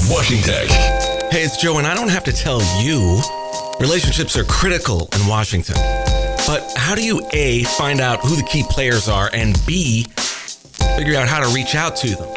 WashingTECH. Hey, it's Joe, and I don't have to tell you, relationships are critical in Washington. But how do you, A, find out who the key players are, and B, figure out how to reach out to them?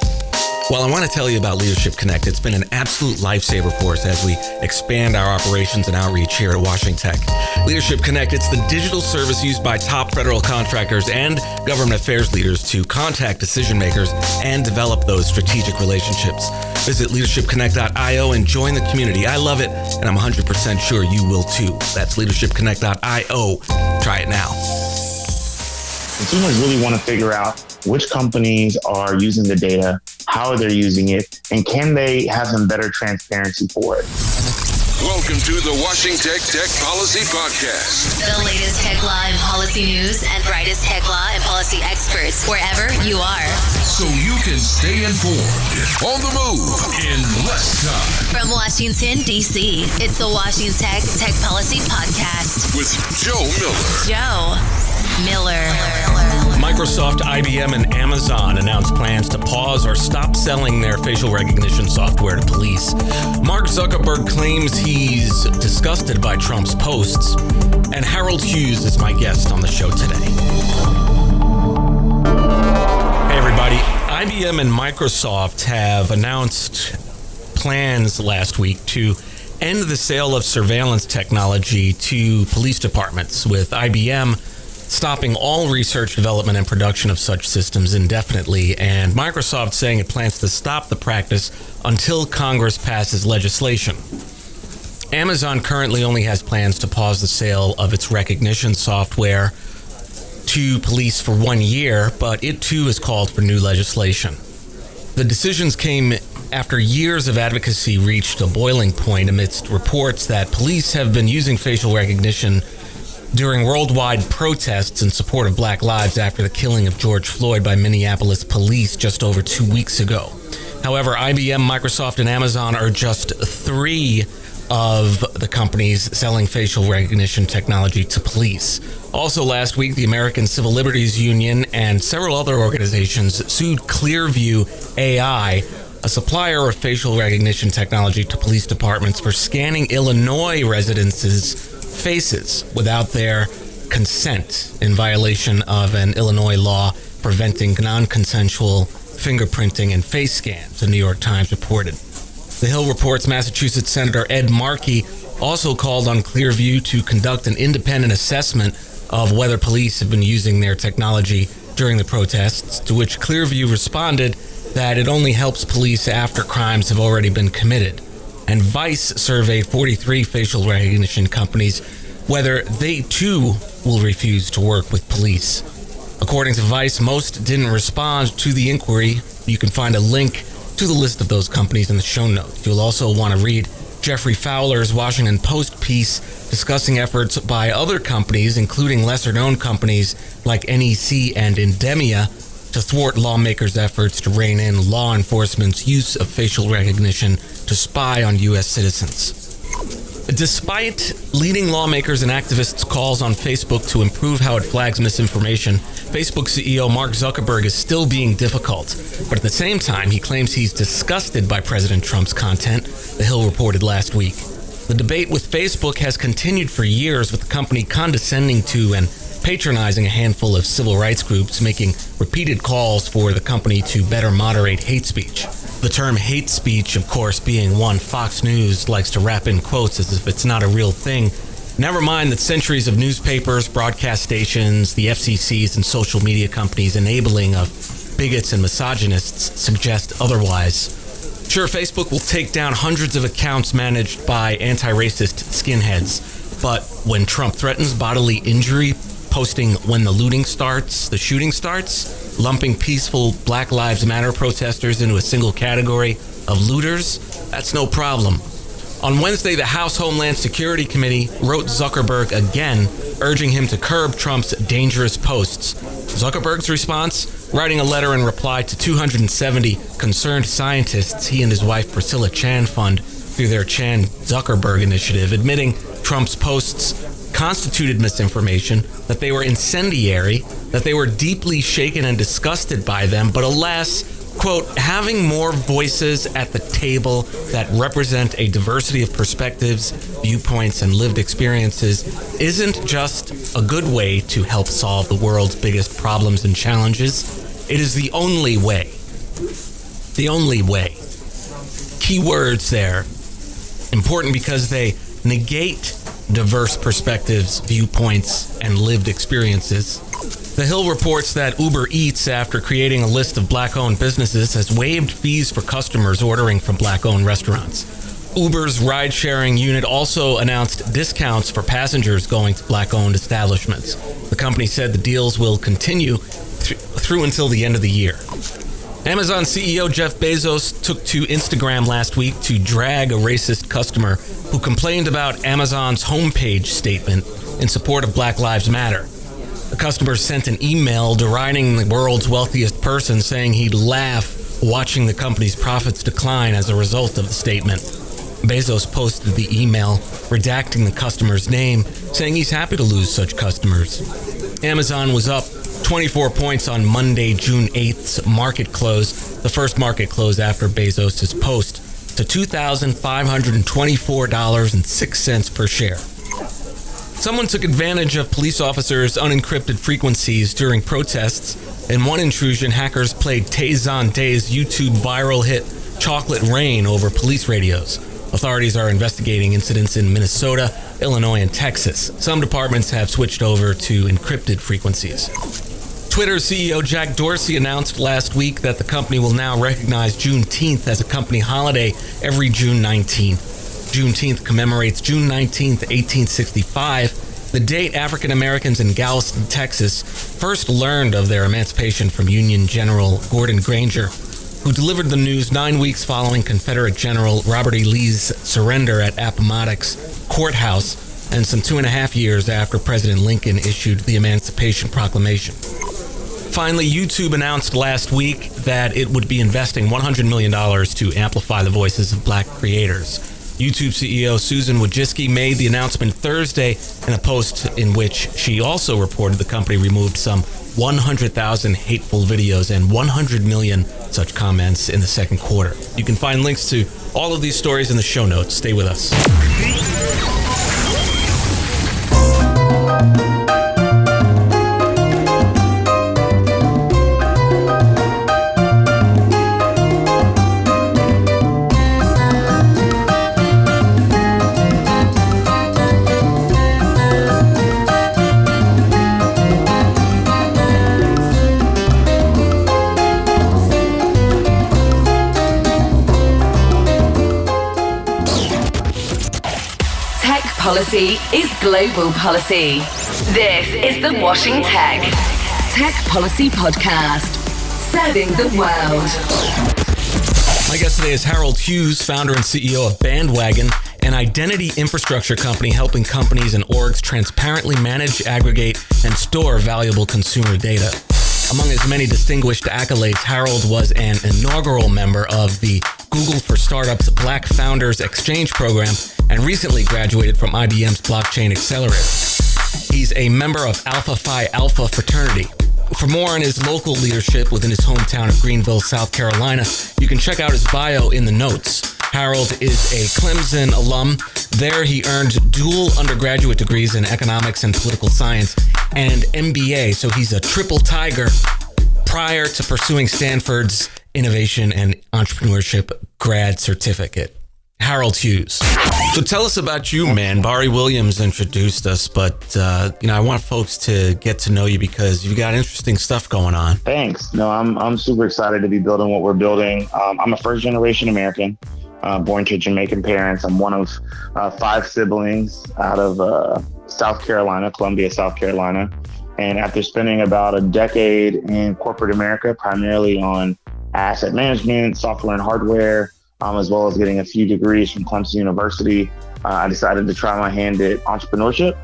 Well, I want to tell you about Leadership Connect. It's been an absolute lifesaver for us as we expand our operations and outreach here at WashingTECH. Leadership Connect, it's the digital service used by top federal contractors and government affairs leaders to contact decision makers and develop those strategic relationships. Visit leadershipconnect.io and join the community. I love it, and I'm 100% sure you will too. That's leadershipconnect.io. Try it now. Consumers really want to figure out which companies are using the data, how they're using it, and can they have some better transparency for it. Welcome to the WashingTECH Tech Policy Podcast. The latest tech law and policy news and brightest tech law and policy experts wherever you are. So you can stay informed, on the move, in less time. From Washington, D.C., it's the WashingTECH Tech Policy Podcast. With Joe Miller. Joe Miller. Microsoft, IBM, and Amazon announced plans to pause or stop selling their facial recognition software to police. Mark Zuckerberg claims he's disgusted by Trump's posts. And Harold Hughes is my guest on the show today. Hey, everybody. IBM and Microsoft have announced plans last week to end the sale of surveillance technology to police departments, with IBM stopping all research, development, and production of such systems indefinitely, and Microsoft saying it plans to stop the practice until Congress passes legislation. Amazon currently only has plans to pause the sale of its recognition software to police for 1 year, but it too has called for new legislation. The decisions came after years of advocacy reached a boiling point amidst reports that police have been using facial recognition during worldwide protests in support of Black lives after the killing of George Floyd by Minneapolis police just over 2 weeks ago. However, IBM, Microsoft, and Amazon are just three of the companies selling facial recognition technology to police. Also last week, the American Civil Liberties Union and several other organizations sued Clearview AI, a supplier of facial recognition technology to police departments, for scanning Illinois residents' faces without their consent in violation of an Illinois law preventing non-consensual fingerprinting and face scans, the New York Times reported. The Hill reports Massachusetts Senator Ed Markey also called on Clearview to conduct an independent assessment of whether police have been using their technology during the protests, to which Clearview responded that it only helps police after crimes have already been committed. And Vice surveyed 43 facial recognition companies whether they too will refuse to work with police. According to Vice, most didn't respond to the inquiry. You can find a link to the list of those companies in the show notes. You'll also want to read Jeffrey Fowler's Washington Post piece discussing efforts by other companies, including lesser-known companies like NEC and Endemia, to thwart lawmakers' efforts to rein in law enforcement's use of facial recognition to spy on U.S. citizens. Despite leading lawmakers and activists' calls on Facebook to improve how it flags misinformation, Facebook CEO Mark Zuckerberg is still being difficult. But at the same time, he claims he's disgusted by President Trump's content, The Hill reported last week. The debate with Facebook has continued for years, with the company condescending to and patronizing a handful of civil rights groups, making repeated calls for the company to better moderate hate speech. The term hate speech, of course, being one Fox News likes to wrap in quotes as if it's not a real thing. Never mind that centuries of newspapers, broadcast stations, the FCCs, and social media companies enabling of bigots and misogynists suggest otherwise. Sure, Facebook will take down hundreds of accounts managed by anti-racist skinheads, but when Trump threatens bodily injury, posting when the looting starts, the shooting starts, lumping peaceful Black Lives Matter protesters into a single category of looters, that's no problem. On Wednesday, the House Homeland Security Committee wrote Zuckerberg again, urging him to curb Trump's dangerous posts. Zuckerberg's response? Writing a letter in reply to 270 concerned scientists he and his wife Priscilla Chan fund through their Chan Zuckerberg initiative, admitting Trump's posts constituted misinformation, that they were incendiary, that they were deeply shaken and disgusted by them, but alas, Quote, having more voices at the table that represent a diversity of perspectives, viewpoints, and lived experiences isn't just a good way to help solve the world's biggest problems and challenges. It is the only way. The only way. Key words there. Important because they negate diverse perspectives, viewpoints, and lived experiences. The Hill reports that Uber Eats, after creating a list of Black-owned businesses, has waived fees for customers ordering from Black-owned restaurants. Uber's ride-sharing unit also announced discounts for passengers going to Black-owned establishments. The company said the deals will continue through until the end of the year. Amazon CEO Jeff Bezos took to Instagram last week to drag a racist customer who complained about Amazon's homepage statement in support of Black Lives Matter. The customer sent an email deriding the world's wealthiest person, saying he'd laugh watching the company's profits decline as a result of the statement. Bezos posted the email, redacting the customer's name, saying he's happy to lose such customers. Amazon was up 24 points on Monday, June 8th's market close, the first market close after Bezos' post, to $2,524.06 per share. Someone took advantage of police officers' unencrypted frequencies during protests. In one intrusion, hackers played Tay-Zon Day's YouTube viral hit Chocolate Rain over police radios. Authorities are investigating incidents in Minnesota, Illinois, and Texas. Some departments have switched over to encrypted frequencies. Twitter CEO Jack Dorsey announced last week that the company will now recognize Juneteenth as a company holiday every June 19th. Juneteenth commemorates June 19th, 1865, the date African Americans in Galveston, Texas, first learned of their emancipation from Union General Gordon Granger, who delivered the news 9 weeks following Confederate General Robert E. Lee's surrender at Appomattox Courthouse, and some 2.5 years after President Lincoln issued the Emancipation Proclamation. Finally, YouTube announced last week that it would be investing $100 million to amplify the voices of Black creators. YouTube CEO Susan Wojcicki made the announcement Thursday in a post in which she also reported the company removed some 100,000 hateful videos and 100 million such comments in the second quarter. You can find links to all of these stories in the show notes. Stay with us. Policy is global policy. This is the WashingTECH Tech Policy Podcast, serving the world. My guest today is Harold Hughes, founder and CEO of Bandwagon, an identity infrastructure company helping companies and orgs transparently manage, aggregate, and store valuable consumer data. Among his many distinguished accolades, Harold was an inaugural member of the Google for Startups Black Founders Exchange Program and recently graduated from IBM's Blockchain Accelerator. He's a member of Alpha Phi Alpha Fraternity. For more on his local leadership within his hometown of Greenville, South Carolina, you can check out his bio in the notes. Harold is a Clemson alum. There he earned dual undergraduate degrees in economics and political science and MBA, so he's a triple tiger prior to pursuing Stanford's Innovation and Entrepreneurship grad certificate. Harold Hughes. So tell us about you, man. Barry Williams introduced us, but I want folks to get to know you because you've got interesting stuff going on. Thanks. No, I'm super excited to be building what we're building. I'm a first generation American, born to Jamaican parents. I'm one of 5 siblings out of South Carolina, Columbia, South Carolina. And after spending about a decade in corporate America, primarily on asset management, software and hardware, as well as getting a few degrees from Clemson University, I decided to try my hand at entrepreneurship.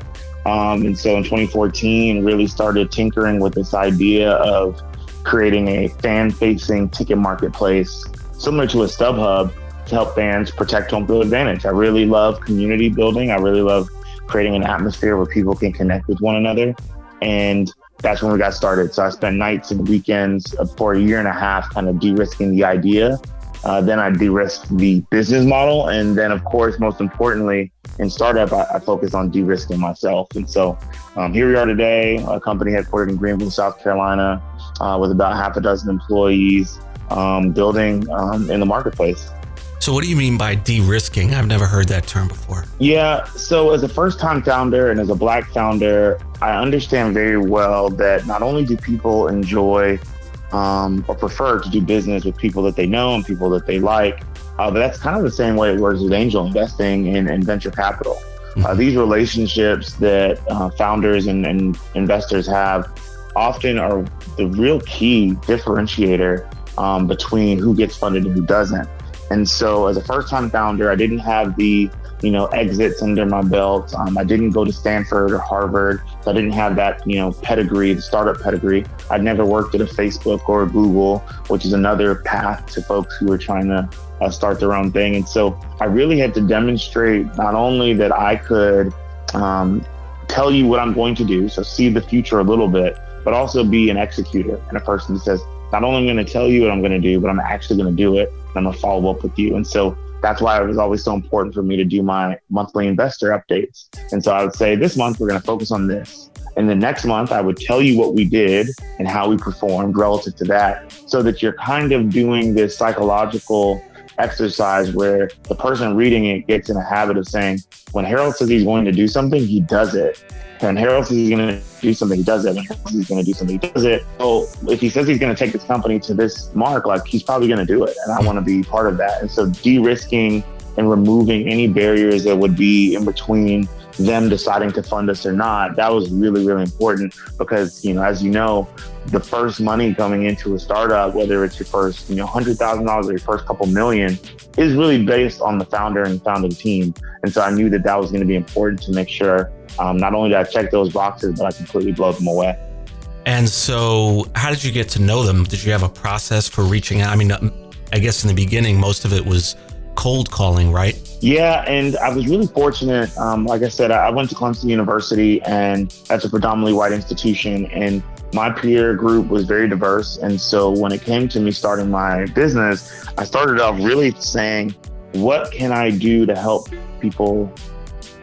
And so in 2014, really started tinkering with this idea of creating a fan-facing ticket marketplace, similar to a StubHub, to help fans protect home field advantage. I really love community building. I really love creating an atmosphere where people can connect with one another. And that's when we got started. So I spent nights and weekends for a year and a half kind of de-risking the idea. Then I de-risked the business model. And then, of course, most importantly, in startup, I focused on de-risking myself. And so here we are today, a company headquartered in Greenville, South Carolina, with about half a dozen employees, building in the marketplace. So what do you mean by de-risking? I've never heard that term before. Yeah, so as a first-time founder and as a Black founder, I understand very well that not only do people enjoy or prefer to do business with people that they know and people that they like, but that's kind of the same way it works with angel investing and venture capital. These relationships that founders and investors have often are the real key differentiator between who gets funded and who doesn't. And so as a first-time founder, I didn't have the exits under my belt. I didn't go to Stanford or Harvard. So I didn't have that, pedigree, the startup pedigree. I'd never worked at a Facebook or a Google, which is another path to folks who are trying to start their own thing. And so I really had to demonstrate not only that I could tell you what I'm going to do, so see the future a little bit, but also be an executor and a person that says, not only am I going to tell you what I'm going to do, but I'm actually going to do it. And I'm going to follow up with you. And so that's why it was always so important for me to do my monthly investor updates. And so I would say this month, we're going to focus on this. And the next month, I would tell you what we did and how we performed relative to that, so that you're kind of doing this psychological exercise where the person reading it gets in a habit of saying, when Harold says he's going to do something, he does it. And Harold says he's going to do something, he does it. When Harold says he's going to do something, he does it. So if he says he's going to take this company to this mark, like, he's probably going to do it. And I want to be part of that. And so de-risking and removing any barriers that would be in between them deciding to fund us or not, that was really, really important because, as you know, the first money coming into a startup, whether it's your first, $100,000 or your first couple million, is really based on the founder and founding team. And so I knew that was going to be important to make sure not only did I check those boxes, but I completely blow them away. And so how did you get to know them? Did you have a process for reaching out? I mean, I guess in the beginning, most of it was cold calling, right? Yeah, and I was really fortunate. Like I said, I went to Clemson University, and that's a predominantly white institution, and my peer group was very diverse. And so when it came to me starting my business, I started off really saying, what can I do to help people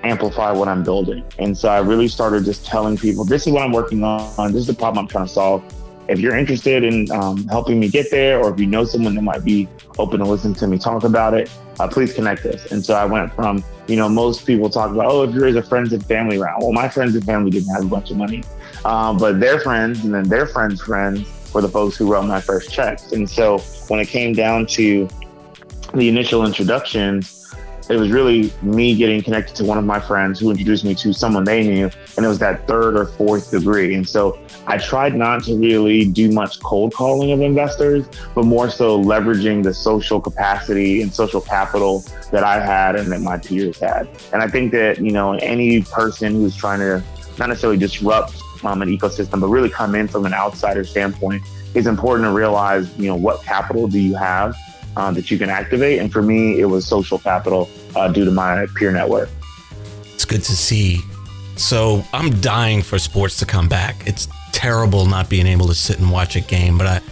amplify what I'm building? And so I really started just telling people, this is what I'm working on. This is the problem I'm trying to solve. If you're interested in helping me get there, or if you know someone that might be open to listen to me talk about it, please connect us. And so I went from, most people talk about, if you're a friends and family round. Well, my friends and family didn't have a bunch of money, but their friends and then their friends' friends were the folks who wrote my first checks. And so when it came down to the initial introductions, it was really me getting connected to one of my friends who introduced me to someone they knew, and it was that third or fourth degree. And so I tried not to really do much cold calling of investors, but more so leveraging the social capacity and social capital that I had and that my peers had. And I think that, any person who's trying to not necessarily disrupt an ecosystem, but really come in from an outsider standpoint, it's important to realize, what capital do you have that you can activate? And for me, it was social capital due to my peer network. It's good to see. So I'm dying for sports to come back. It's terrible not being able to sit and watch a game, but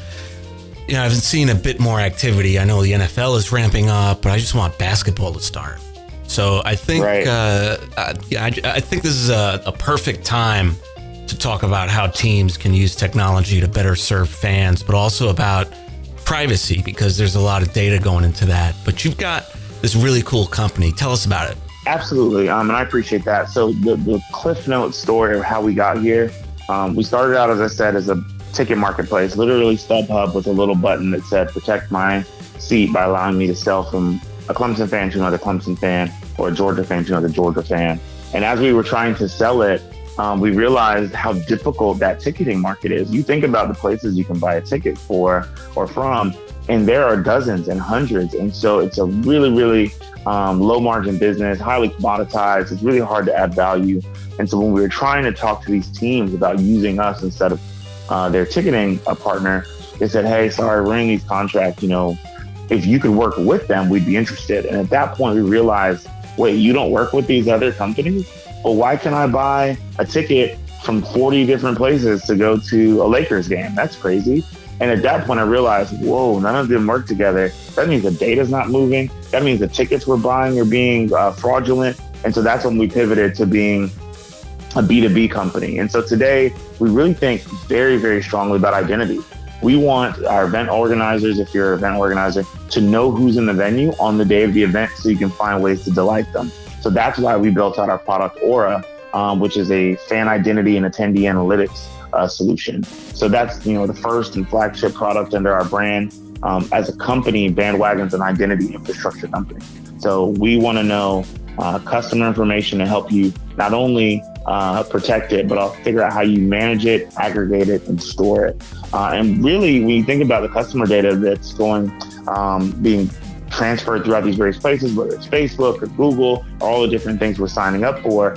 I've seen a bit more activity. I know the NFL is ramping up, but I just want basketball to start. So I think I think this is a perfect time to talk about how teams can use technology to better serve fans, but also about privacy, because there's a lot of data going into that. But you've got this really cool company. Tell us about it. Absolutely. And I appreciate that. So the CliffsNotes story of how we got here, we started out, as I said, as a ticket marketplace, literally StubHub with a little button that said, protect my seat by allowing me to sell from a Clemson fan to another Clemson fan, or a Georgia fan to another Georgia fan. And as we were trying to sell it, we realized how difficult that ticketing market is. You think about the places you can buy a ticket for or from, and there are dozens and hundreds. And so it's a really, really low margin business, highly commoditized. It's really hard to add value. And so when we were trying to talk to these teams about using us instead of their ticketing partner, they said, hey, sorry, we're in these contracts. If you could work with them, we'd be interested. And at that point, we realized, wait, you don't work with these other companies? Well, why can I buy a ticket from 40 different places to go to a Lakers game. That's crazy. And at that point, I realized, whoa, none of them work together. That means the data's not moving. That means the tickets we're buying are being fraudulent. And so that's when we pivoted to being a B2B company. And so today, we really think very, very strongly about identity. We want our event organizers, if you're an event organizer, to know who's in the venue on the day of the event so you can find ways to delight them. So that's why we built out our product Aura, which is a fan identity and attendee analytics solution. So that's, the first and flagship product under our brand. As a company, Bandwagon's an identity infrastructure company. So we want to know customer information to help you not only protect it, but I'll figure out how you manage it, aggregate it, and store it. And really, when you think about the customer data that's being transferred throughout these various places, whether it's Facebook or Google, or all the different things we're signing up for,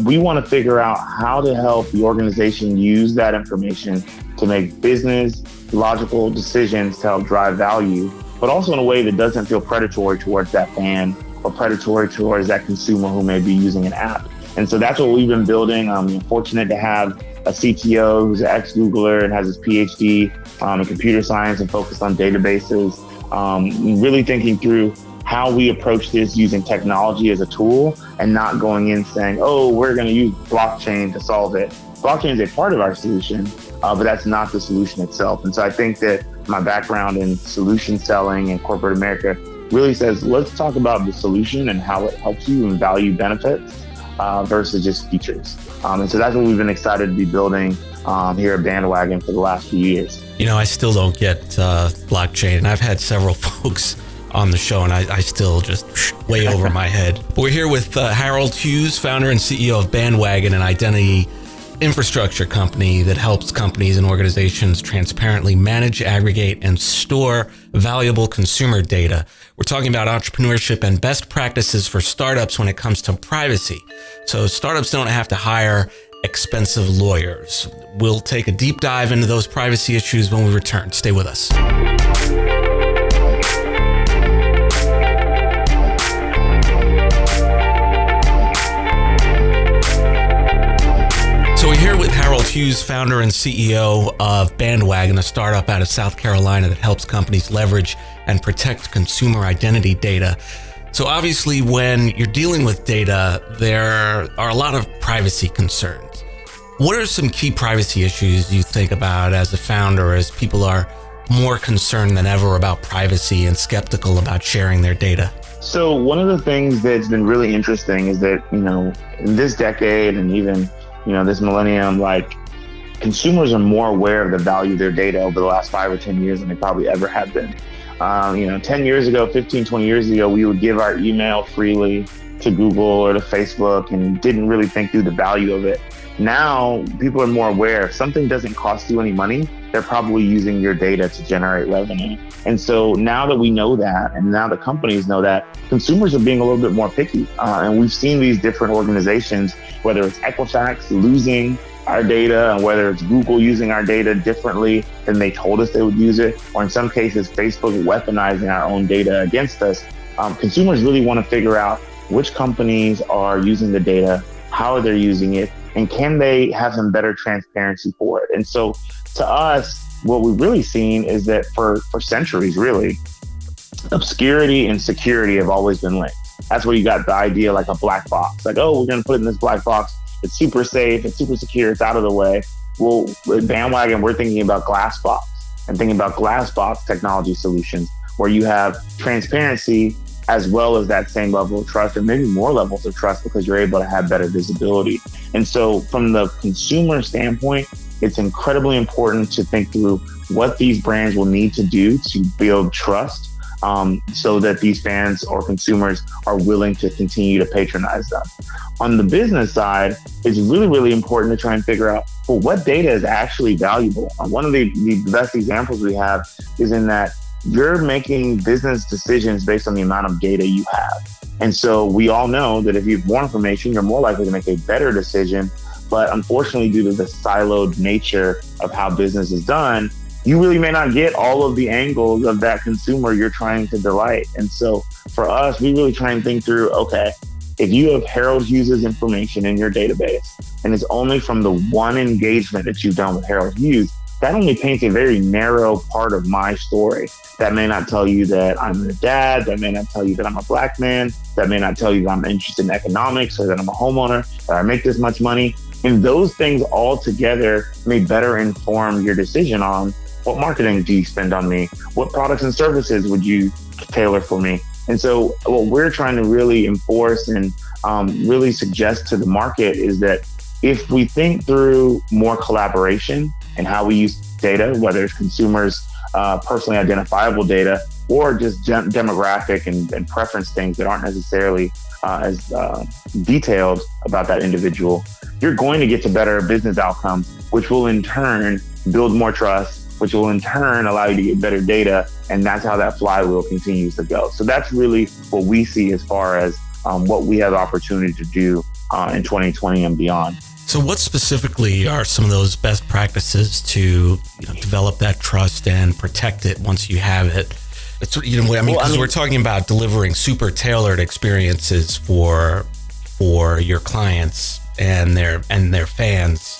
we want to figure out how to help the organization use that information to make business logical decisions to help drive value, but also in a way that doesn't feel predatory towards that fan or predatory towards that consumer who may be using an app. And so that's what we've been building. I'm fortunate to have a CTO who's an ex-Googler and has his PhD in computer science and focused on databases. Really thinking through how we approach this using technology as a tool and not going in saying, oh, we're going to use blockchain to solve it. Blockchain is a part of our solution, but that's not the solution itself. And so I think that my background in solution selling in corporate America really says, let's talk about the solution and how it helps you and value benefits versus just features. And so that's what we've been excited to be building here at Bandwagon for the last few years. I still don't get blockchain, and I've had several folks on the show, and I still just way over my head. We're here with Harold Hughes, founder and CEO of Bandwagon, an identity infrastructure company that helps companies and organizations transparently manage, aggregate, and store valuable consumer data. We're talking about entrepreneurship and best practices for startups when it comes to privacy. So startups don't have to hire expensive lawyers. We'll take a deep dive into those privacy issues when we return. Stay with us. So we're here with Harold Hughes, founder and CEO of Bandwagon, a startup out of South Carolina that helps companies leverage and protect consumer identity data. So obviously, when you're dealing with data, there are a lot of privacy concerns. What are some key privacy issues you think about as a founder, as people are more concerned than ever about privacy and skeptical about sharing their data? So one of the things that's been really interesting is that, in this decade and even this millennium, consumers are more aware of the value of their data over the last 5 or 10 years than they probably ever have been. 10 years ago, 15, 20 years ago, we would give our email freely to Google or to Facebook and didn't really think through the value of it. Now, people are more aware. If something doesn't cost you any money, they're probably using your data to generate revenue. And so now that we know that, and now the companies know that, consumers are being a little bit more picky. And we've seen these different organizations, whether it's Equifax losing our data, and whether it's Google using our data differently than they told us they would use it, or in some cases, Facebook weaponizing our own data against us. Consumers really want to figure out which companies are using the data, how are they using it, and can they have some better transparency for it? And so to us, what we've really seen is that for centuries, really, obscurity and security have always been linked. That's where you got the idea like a black box. Like, oh, we're going to put it in this black box. It's super safe. It's super secure. It's out of the way. Well, at Bandwagon, we're thinking about glass box and thinking about glass box technology solutions where you have transparency as well as that same level of trust, and maybe more levels of trust because you're able to have better visibility. And so from the consumer standpoint, it's incredibly important to think through what these brands will need to do to build trust so that these fans or consumers are willing to continue to patronize them. On the business side, it's really, really important to try and figure out, well, what data is actually valuable? One of the best examples we have is in that you're making business decisions based on the amount of data you have. And so we all know that if you have more information, you're more likely to make a better decision. But unfortunately, due to the siloed nature of how business is done, you really may not get all of the angles of that consumer you're trying to delight. And so for us, we really try and think through, okay, if you have Harold Hughes' information in your database, and it's only from the one engagement that you've done with Harold Hughes, that only paints a very narrow part of my story. That may not tell you that I'm a dad. That may not tell you that I'm a Black man. That may not tell you that I'm interested in economics or that I'm a homeowner, that I make this much money. And those things all together may better inform your decision on what marketing do you spend on me? What products and services would you tailor for me? And so what we're trying to really enforce and really suggest to the market is that if we think through more collaboration and how we use data, whether it's consumers' personally identifiable data or just demographic and preference things that aren't necessarily as detailed about that individual, you're going to get to better business outcomes, which will in turn build more trust, which will in turn allow you to get better data. And that's how that flywheel continues to go. So that's really what we see as far as what we have the opportunity to do in 2020 and beyond. So what specifically are some of those best practices to develop that trust and protect it once you have it? It's, because we're talking about delivering super tailored experiences for your clients and their fans.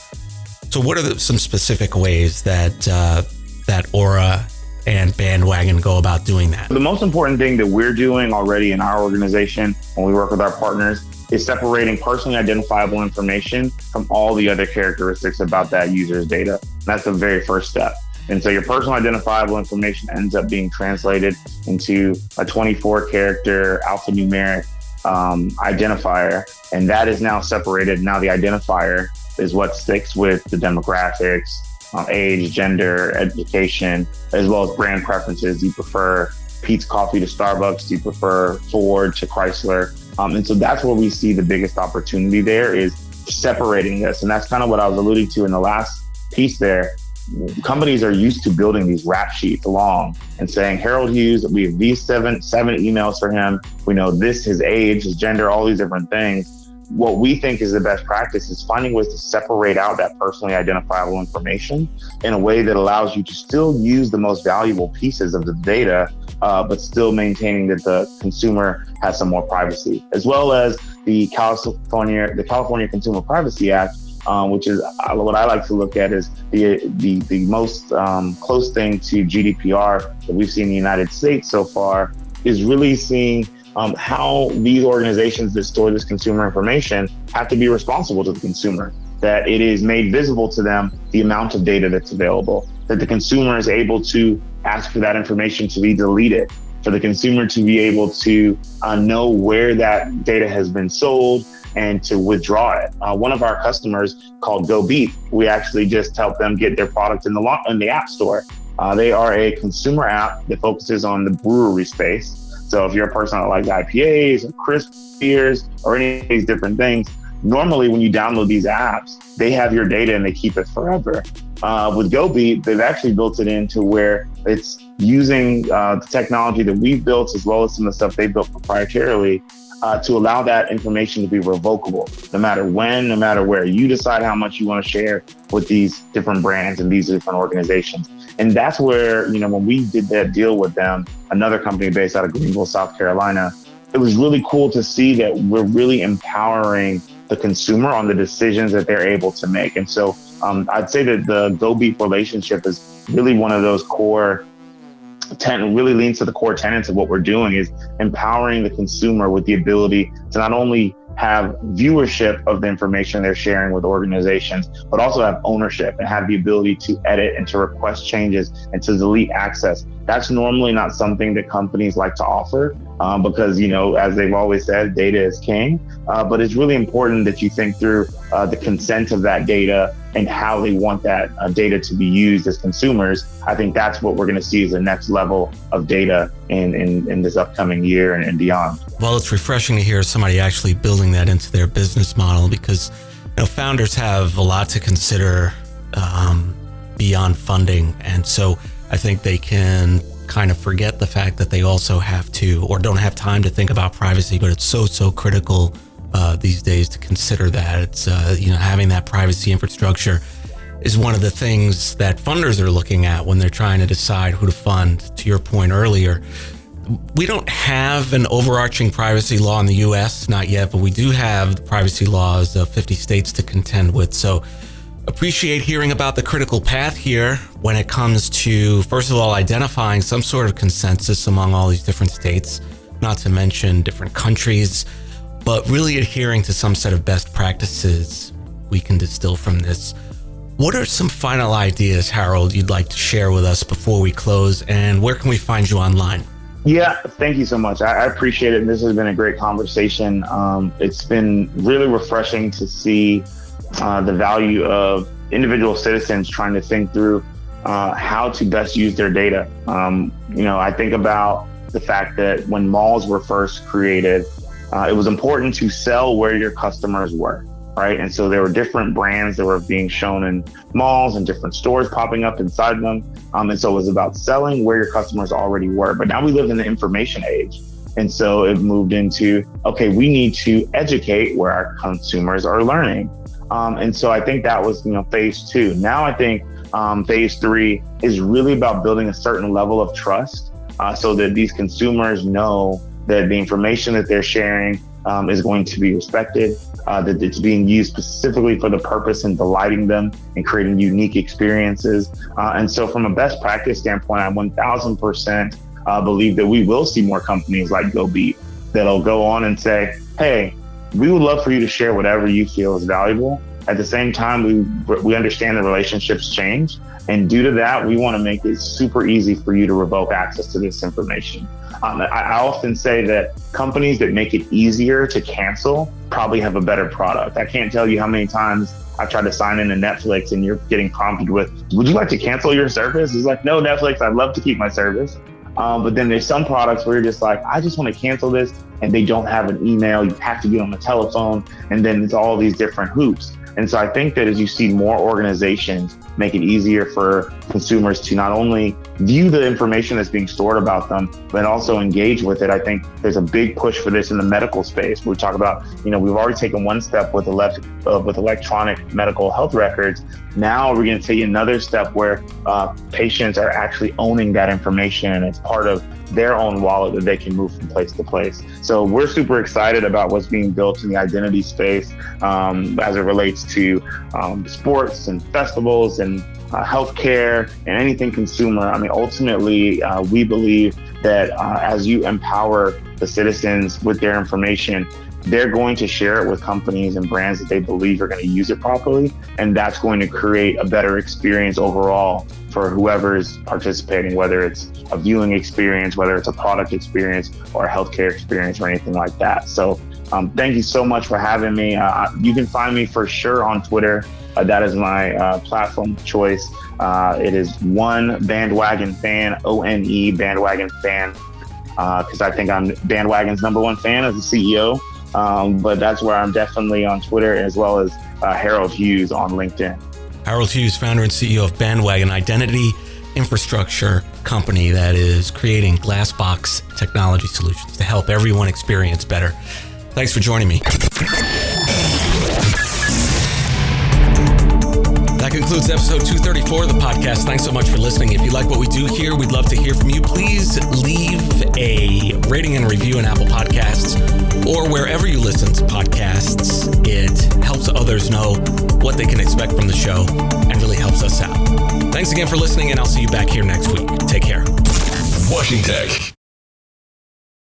So what are some specific ways that Aura and Bandwagon go about doing that? The most important thing that we're doing already in our organization when we work with our partners is separating personally identifiable information from all the other characteristics about that user's data. That's the very first step. And so your personal identifiable information ends up being translated into a 24-character alphanumeric identifier, and that is now separated. Now the identifier is what sticks with the demographics, age, gender, education, as well as brand preferences. Do you prefer Pete's Coffee to Starbucks? Do you prefer Ford to Chrysler? And so that's where we see the biggest opportunity there is separating this. And that's kind of what I was alluding to in the last piece there. Companies are used to building these rap sheets along and saying, Harold Hughes, we have these seven emails for him. We know this, his age, his gender, all these different things. What we think is the best practice is finding ways to separate out that personally identifiable information in a way that allows you to still use the most valuable pieces of the data, but still maintaining that the consumer has some more privacy, as well as the California Consumer Privacy Act, which is what I like to look at as the most close thing to GDPR that we've seen in the United States so far, is really seeing how these organizations that store this consumer information have to be responsible to the consumer, that it is made visible to them the amount of data that's available, that the consumer is able to ask for that information to be deleted, for the consumer to be able to know where that data has been sold and to withdraw it. One of our customers called Go Beat, we actually just helped them get their product in the App Store. They are a consumer app that focuses on the brewery space. So if you're a person that likes IPAs or crisp beers or any of these different things, normally when you download these apps, they have your data and they keep it forever. With GoBeat, they've actually built it into where it's using the technology that we've built as well as some of the stuff they built proprietarily to allow that information to be revocable, no matter when, no matter where. You decide how much you want to share with these different brands and these different organizations. And that's where, when we did that deal with them, another company based out of Greenville, South Carolina, it was really cool to see that we're really empowering the consumer on the decisions that they're able to make. And so I'd say that the GoBeat relationship is really one of those really leans to the core tenets of what we're doing, is empowering the consumer with the ability to not only have viewership of the information they're sharing with organizations, but also have ownership and have the ability to edit and to request changes and to delete access. That's normally not something that companies like to offer because, as they've always said, data is king. But it's really important that you think through the consent of that data and how they want that data to be used as consumers. I think that's what we're going to see as the next level of data in this upcoming year and beyond. Well, it's refreshing to hear somebody actually building that into their business model, because founders have a lot to consider beyond funding. And so I think they can kind of forget the fact that they also have to, or don't have time to think about privacy, but it's so critical these days to consider that. It's, having that privacy infrastructure is one of the things that funders are looking at when they're trying to decide who to fund. To your point earlier, We don't have an overarching privacy law in the U.S., not yet, but we do have the privacy laws of 50 states to contend with. So appreciate hearing about the critical path here when it comes to, first of all, identifying some sort of consensus among all these different states, not to mention different countries, but really adhering to some set of best practices we can distill from this. What are some final ideas, Harold, you'd like to share with us before we close, and where can we find you online? Yeah, thank you so much. I appreciate it. And this has been a great conversation. It's been really refreshing to see the value of individual citizens trying to think through how to best use their data. I think about the fact that when malls were first created, it was important to sell where your customers were. Right. And so there were different brands that were being shown in malls and different stores popping up inside them. And so it was about selling where your customers already were. But now we live in the information age. And so it moved into, okay, we need to educate where our consumers are learning. And so I think that was, phase 2. Now I think phase 3 is really about building a certain level of trust so that these consumers know that the information that they're sharing is going to be respected, that it's being used specifically for the purpose and delighting them and creating unique experiences. And so from a best practice standpoint, I 1000% believe that we will see more companies like GoBeat that'll go on and say, hey, we would love for you to share whatever you feel is valuable. At the same time, we understand the relationships change. And due to that, we want to make it super easy for you to revoke access to this information. I often say that companies that make it easier to cancel probably have a better product. I can't tell you how many times I've tried to sign into Netflix and you're getting prompted with, would you like to cancel your service? It's like, no, Netflix, I'd love to keep my service. But then there's some products where you're just like, I just want to cancel this, and they don't have an email. You have to get on the telephone, and then it's all these different hoops. And so I think that as you see more organizations make it easier for consumers to not only view the information that's being stored about them, but also engage with it, I think there's a big push for this in the medical space. We talk about, we've already taken one step with electronic medical health records. Now we're going to take another step where patients are actually owning that information, and it's part of their own wallet that they can move from place to place. So we're super excited about what's being built in the identity space as it relates to sports and festivals and healthcare and anything consumer. I mean, ultimately, we believe that as you empower the citizens with their information, they're going to share it with companies and brands that they believe are going to use it properly. And that's going to create a better experience overall for whoever's participating, whether it's a viewing experience, whether it's a product experience or a healthcare experience or anything like that. So thank you so much for having me. You can find me for sure on Twitter. That is my platform of choice. It is one Bandwagon fan, ONE Bandwagon fan, because I think I'm Bandwagon's #1 fan as the CEO. But that's where I'm definitely on Twitter, as well as Harold Hughes on LinkedIn. Harold Hughes, founder and CEO of Bandwagon, identity infrastructure company that is creating glass box technology solutions to help everyone experience better. Thanks for joining me. That concludes episode 234 of the podcast. Thanks so much for listening. If you like what we do here, we'd love to hear from you. Please leave a rating and review in Apple Podcasts or wherever you listen to podcasts. It helps others know what they can expect from the show and really helps us out. Thanks again for listening, and I'll see you back here next week. Take care. WashingTECH.